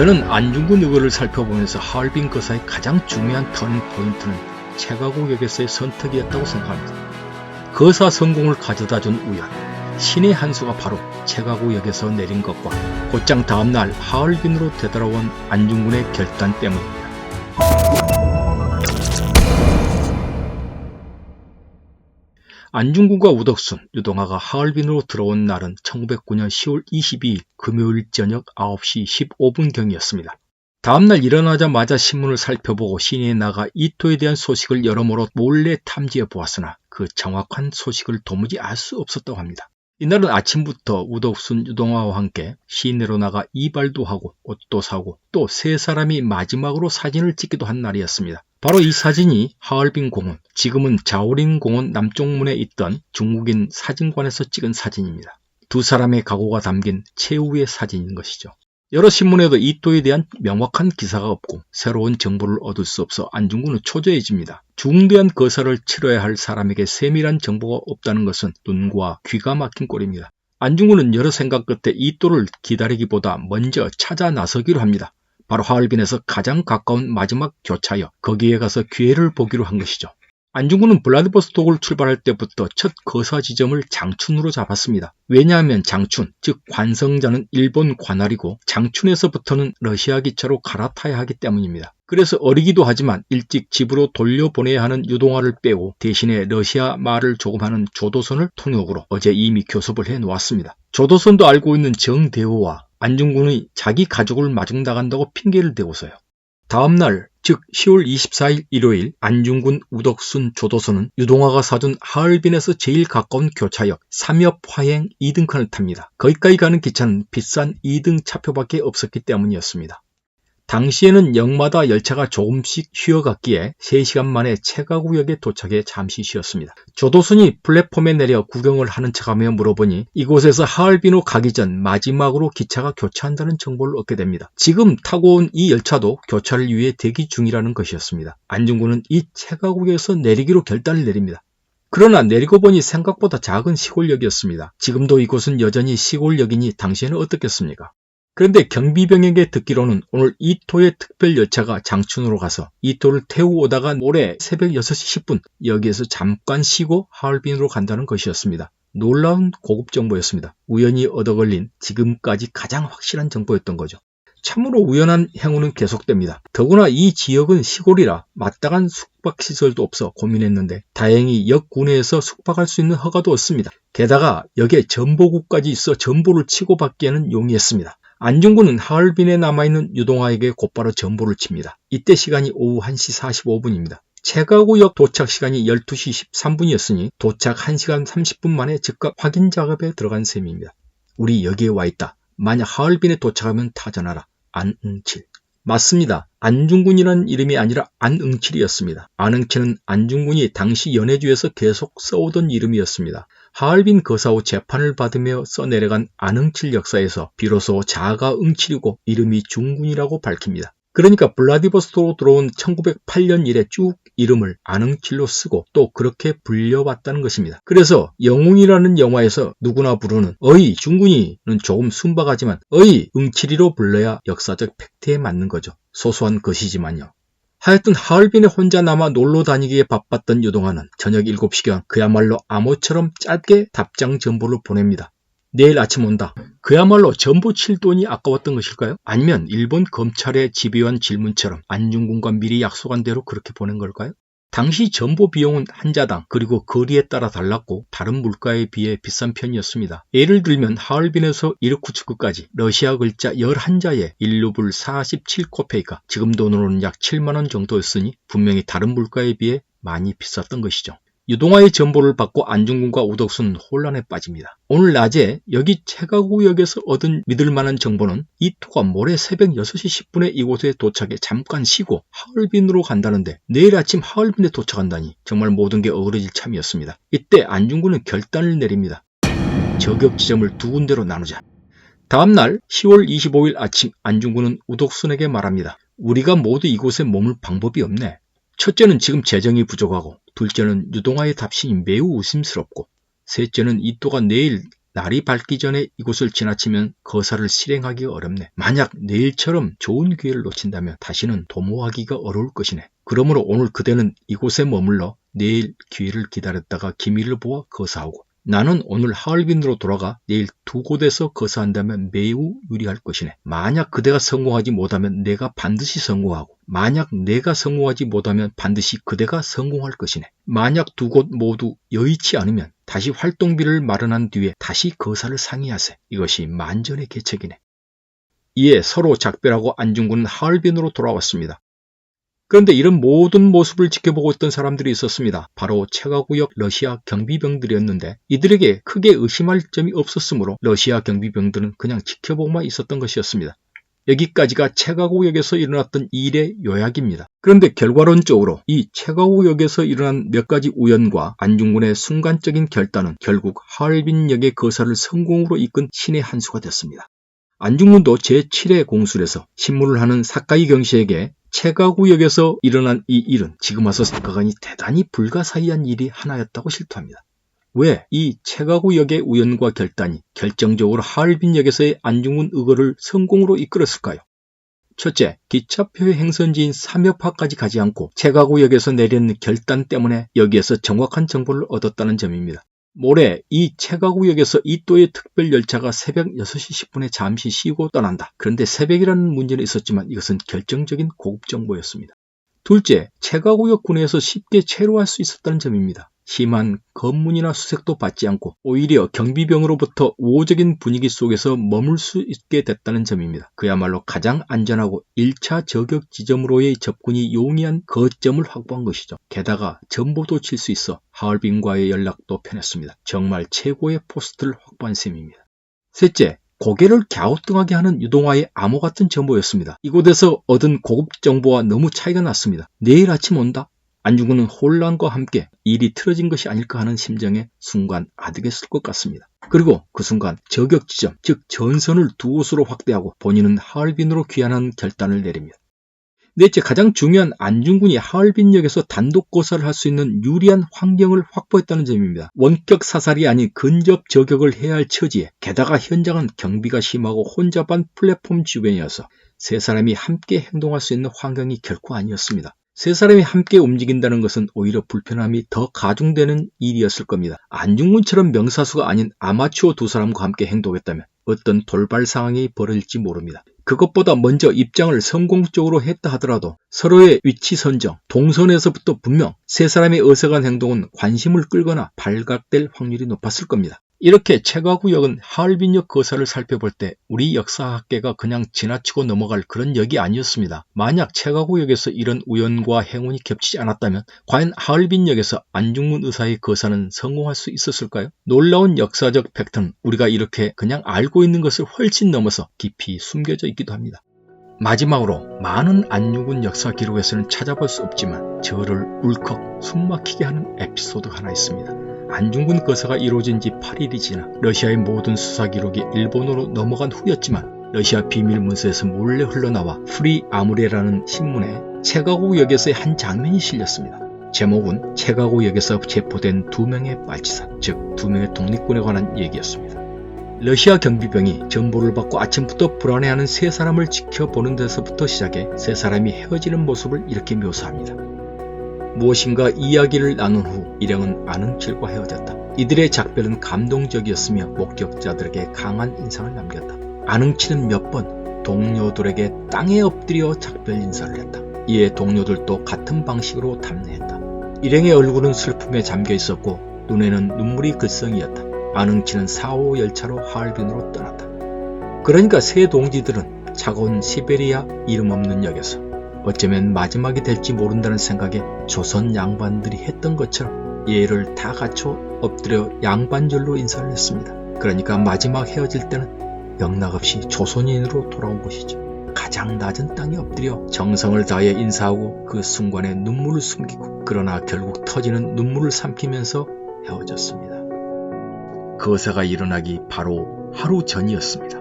저는 안중근 의거를 살펴보면서 하얼빈 거사의 가장 중요한 터닝 포인트는 최가구역에서의 선택이었다고 생각합니다. 거사 성공을 가져다준 우연, 신의 한 수가 바로 최가구역에서 내린 것과 곧장 다음날 하얼빈으로 되돌아온 안중근의 결단 때문입니다. 안중근과 우덕순, 유동하가 하얼빈으로 들어온 날은 1909년 10월 22일 금요일 저녁 9시 15분경이었습니다. 다음날 일어나자마자 신문을 살펴보고 시내에 나가 이토에 대한 소식을 여러모로 몰래 탐지해 보았으나 그 정확한 소식을 도무지 알 수 없었다고 합니다. 이날은 아침부터 우덕순, 유동하와 함께 시내로 나가 이발도 하고 옷도 사고 또 세 사람이 마지막으로 사진을 찍기도 한 날이었습니다. 바로 이 사진이 하얼빈 공원, 지금은 자오린 공원 남쪽문에 있던 중국인 사진관에서 찍은 사진입니다. 두 사람의 각오가 담긴 최후의 사진인 것이죠. 여러 신문에도 이토에 대한 명확한 기사가 없고 새로운 정보를 얻을 수 없어 안중근은 초조해집니다. 중대한 거사를 치러야 할 사람에게 세밀한 정보가 없다는 것은 눈과 귀가 막힌 꼴입니다. 안중근은 여러 생각 끝에 이토를 기다리기보다 먼저 찾아 나서기로 합니다. 바로 하얼빈에서 가장 가까운 마지막 교차역, 거기에 가서 기회를 보기로 한 것이죠. 안중근은 블라디보스톡을 출발할 때부터 첫 거사 지점을 장춘으로 잡았습니다. 왜냐하면 장춘, 즉 관성자는 일본 관할이고 장춘에서부터는 러시아 기차로 갈아타야 하기 때문입니다. 그래서 어리기도 하지만 일찍 집으로 돌려보내야 하는 유동하를 빼고 대신에 러시아 말을 조금 하는 조도선을 통역으로 어제 이미 교섭을 해놓았습니다. 조도선도 알고 있는 정대호와 안중근이 자기 가족을 마중나간다고 핑계를 대고서요. 다음날 즉 10월 24일 일요일 안중근, 우덕순, 조도선은 유동하가 사준 하얼빈에서 제일 가까운 교차역 삼엽화행 2등칸을 탑니다. 거기까지 가는 기차는 비싼 2등 차표밖에 없었기 때문이었습니다. 당시에는 역마다 열차가 조금씩 쉬어갔기에 3시간 만에 최가구역에 도착해 잠시 쉬었습니다. 조도순이 플랫폼에 내려 구경을 하는 척하며 물어보니 이곳에서 하얼빈으로 가기 전 마지막으로 기차가 교차한다는 정보를 얻게 됩니다. 지금 타고 온 이 열차도 교차를 위해 대기 중이라는 것이었습니다. 안중근은 이 최가구역에서 내리기로 결단을 내립니다. 그러나 내리고 보니 생각보다 작은 시골역이었습니다. 지금도 이곳은 여전히 시골역이니 당시에는 어떻겠습니까? 그런데 경비병에게 듣기로는 오늘 이토의 특별 열차가 장춘으로 가서 이토를 태우오다가 모레 새벽 6시 10분 여기에서 잠깐 쉬고 하얼빈으로 간다는 것이었습니다. 놀라운 고급 정보였습니다. 우연히 얻어걸린 지금까지 가장 확실한 정보였던 거죠. 참으로 우연한 행운은 계속됩니다. 더구나 이 지역은 시골이라 마땅한 숙박시설도 없어 고민했는데 다행히 역 구내에서 숙박할 수 있는 허가도 없습니다. 게다가 역에 전보구까지 있어 전보를 치고받기에는 용이했습니다. 안중근은 하얼빈에 남아있는 유동하에게 곧바로 전보를 칩니다. 이때 시간이 오후 1시 45분입니다. 최가구역 도착 시간이 12시 13분이었으니 도착 1시간 30분 만에 즉각 확인 작업에 들어간 셈입니다. 우리 여기에 와있다. 만약 하얼빈에 도착하면 타전하라. 안응칠. 맞습니다. 안중근이라는 이름이 아니라 안응칠이었습니다. 안응칠은 안중근이 당시 연해주에서 계속 써오던 이름이었습니다. 하얼빈 거사 후 재판을 받으며 써내려간 안응칠 역사에서 비로소 자아가 응칠이고 이름이 중군이라고 밝힙니다. 그러니까 블라디보스톡으로 들어온 1908년 이래 쭉 이름을 안응칠로 쓰고 또 그렇게 불려왔다는 것입니다. 그래서 영웅이라는 영화에서 누구나 부르는 어이 중군이는 조금 순박하지만 어이 응칠이로 불러야 역사적 팩트에 맞는 거죠. 소소한 것이지만요. 하여튼 하얼빈에 혼자 남아 놀러 다니기에 바빴던 유동하는 저녁 7시경 그야말로 암호처럼 짧게 답장 전보를 보냅니다. 내일 아침 온다. 그야말로 전보 칠 돈이 아까웠던 것일까요? 아니면 일본 검찰의 집요한 질문처럼 안중근과 미리 약속한 대로 그렇게 보낸 걸까요? 당시 전보 비용은 한 자당 그리고 거리에 따라 달랐고 다른 물가에 비해 비싼 편이었습니다. 예를 들면 하얼빈에서 이르쿠츠크까지 러시아 글자 11자에 1루블 47코페이카 지금 돈으로는 약 7만원 정도였으니 분명히 다른 물가에 비해 많이 비쌌던 것이죠. 유동하의 전보를 받고 안중근과 우덕순은 혼란에 빠집니다. 오늘 낮에 여기 최가구역에서 얻은 믿을만한 정보는 이토가 모레 새벽 6시 10분에 이곳에 도착해 잠깐 쉬고 하얼빈으로 간다는데 내일 아침 하얼빈에 도착한다니 정말 모든 게 어그러질 참이었습니다. 이때 안중근은 결단을 내립니다. 저격 지점을 두 군데로 나누자. 다음날 10월 25일 아침 안중근은 우덕순에게 말합니다. 우리가 모두 이곳에 머물 방법이 없네. 첫째는 지금 재정이 부족하고 둘째는 유동하의 답신이 매우 의심스럽고 셋째는 이토가 내일 날이 밝기 전에 이곳을 지나치면 거사를 실행하기가 어렵네. 만약 내일처럼 좋은 기회를 놓친다면 다시는 도모하기가 어려울 것이네. 그러므로 오늘 그대는 이곳에 머물러 내일 기회를 기다렸다가 기미를 보아 거사하고, 나는 오늘 하얼빈으로 돌아가 내일 두 곳에서 거사한다면 매우 유리할 것이네. 만약 그대가 성공하지 못하면 내가 반드시 성공하고, 만약 내가 성공하지 못하면 반드시 그대가 성공할 것이네. 만약 두 곳 모두 여의치 않으면 다시 활동비를 마련한 뒤에 다시 거사를 상의하세. 이것이 만전의 계책이네. 이에 서로 작별하고 안중근은 하얼빈으로 돌아왔습니다. 그런데 이런 모든 모습을 지켜보고 있던 사람들이 있었습니다. 바로 체가구역 러시아 경비병들이었는데 이들에게 크게 의심할 점이 없었으므로 러시아 경비병들은 그냥 지켜보고만 있었던 것이었습니다. 여기까지가 체가구역에서 일어났던 일의 요약입니다. 그런데 결과론적으로 이 체가구역에서 일어난 몇 가지 우연과 안중근의 순간적인 결단은 결국 하얼빈역의 거사를 성공으로 이끈 신의 한 수가 됐습니다. 안중근도 제7회 공술에서 신문을 하는 사카이 경씨에게 체가구역에서 일어난 이 일은 지금 와서 생각하니 대단히 불가사의한 일이 하나였다고 실토합니다. 왜 이 체가구역의 우연과 결단이 결정적으로 하얼빈역에서의 안중근 의거를 성공으로 이끌었을까요? 첫째, 기차표의 행선지인 삼엽하까지 가지 않고 체가구역에서 내린 결단 때문에 여기에서 정확한 정보를 얻었다는 점입니다. 모레 이 체가구역에서 이또의 특별열차가 새벽 6시 10분에 잠시 쉬고 떠난다. 그런데 새벽이라는 문제는 있었지만 이것은 결정적인 고급 정보였습니다. 둘째, 체가구역 군에서 쉽게 체류할 수 있었다는 점입니다. 심한 검문이나 수색도 받지 않고 오히려 경비병으로부터 우호적인 분위기 속에서 머물 수 있게 됐다는 점입니다. 그야말로 가장 안전하고 1차 저격 지점으로의 접근이 용이한 거점을 확보한 것이죠. 게다가 전보도 칠 수 있어 하얼빈과의 연락도 편했습니다. 정말 최고의 포스트를 확보한 셈입니다. 셋째, 고개를 갸우뚱하게 하는 유동화의 암호 같은 정보였습니다. 이곳에서 얻은 고급 정보와 너무 차이가 났습니다. 내일 아침 온다? 안중근은 혼란과 함께 일이 틀어진 것이 아닐까 하는 심정에 순간 아득했을 것 같습니다. 그리고 그 순간 저격 지점, 즉 전선을 두 곳으로 확대하고 본인은 하얼빈으로 귀환하는 결단을 내립니다. 넷째, 가장 중요한 안중근이 하얼빈역에서 단독 거사를 할 수 있는 유리한 환경을 확보했다는 점입니다. 원격 사살이 아닌 근접 저격을 해야 할 처지에 게다가 현장은 경비가 심하고 혼잡한 플랫폼 주변이어서 세 사람이 함께 행동할 수 있는 환경이 결코 아니었습니다. 세 사람이 함께 움직인다는 것은 오히려 불편함이 더 가중되는 일이었을 겁니다. 안중근처럼 명사수가 아닌 아마추어 두 사람과 함께 행동했다면 어떤 돌발 상황이 벌어질지 모릅니다. 그것보다 먼저 입장을 성공적으로 했다 하더라도 서로의 위치 선정, 동선에서부터 분명 세 사람의 어색한 행동은 관심을 끌거나 발각될 확률이 높았을 겁니다. 이렇게 체가구역은 하얼빈역 거사를 살펴볼 때 우리 역사학계가 그냥 지나치고 넘어갈 그런 역이 아니었습니다. 만약 체가구역에서 이런 우연과 행운이 겹치지 않았다면 과연 하얼빈역에서 안중근 의사의 거사는 성공할 수 있었을까요? 놀라운 역사적 팩트는 우리가 이렇게 그냥 알고 있는 것을 훨씬 넘어서 깊이 숨겨져 있기도 합니다. 마지막으로 많은 안중근 역사 기록에서는 찾아볼 수 없지만 저를 울컥 숨막히게 하는 에피소드 하나 있습니다. 안중근 거사가 이루어진 지 8일이 지나 러시아의 모든 수사 기록이 일본어로 넘어간 후였지만 러시아 비밀 문서에서 몰래 흘러나와 프리 아무레라는 신문에 체가구역에서의 한 장면이 실렸습니다. 제목은 체가구역에서 체포된 2명의 빨치산, 즉 2명의 독립군에 관한 얘기였습니다. 러시아 경비병이 정보를 받고 아침부터 불안해하는 세 사람을 지켜보는 데서부터 시작해 세 사람이 헤어지는 모습을 이렇게 묘사합니다. 무엇인가 이야기를 나눈 후 일행은 안흥칠과 헤어졌다. 이들의 작별은 감동적이었으며 목격자들에게 강한 인상을 남겼다. 안흥칠은 몇 번 동료들에게 땅에 엎드려 작별 인사를 했다. 이에 동료들도 같은 방식으로 답례했다. 일행의 얼굴은 슬픔에 잠겨 있었고 눈에는 눈물이 글썽이었다. 안흥칠은 4호 열차로 하얼빈으로 떠났다. 그러니까 세 동지들은 차가운 시베리아 이름 없는 역에서 어쩌면 마지막이 될지 모른다는 생각에 조선 양반들이 했던 것처럼 예를 다 갖춰 엎드려 양반절로 인사를 했습니다. 그러니까 마지막 헤어질 때는 영락없이 조선인으로 돌아온 것이죠. 가장 낮은 땅에 엎드려 정성을 다해 인사하고 그 순간에 눈물을 숨기고 그러나 결국 터지는 눈물을 삼키면서 헤어졌습니다. 거사가 일어나기 바로 하루 전이었습니다.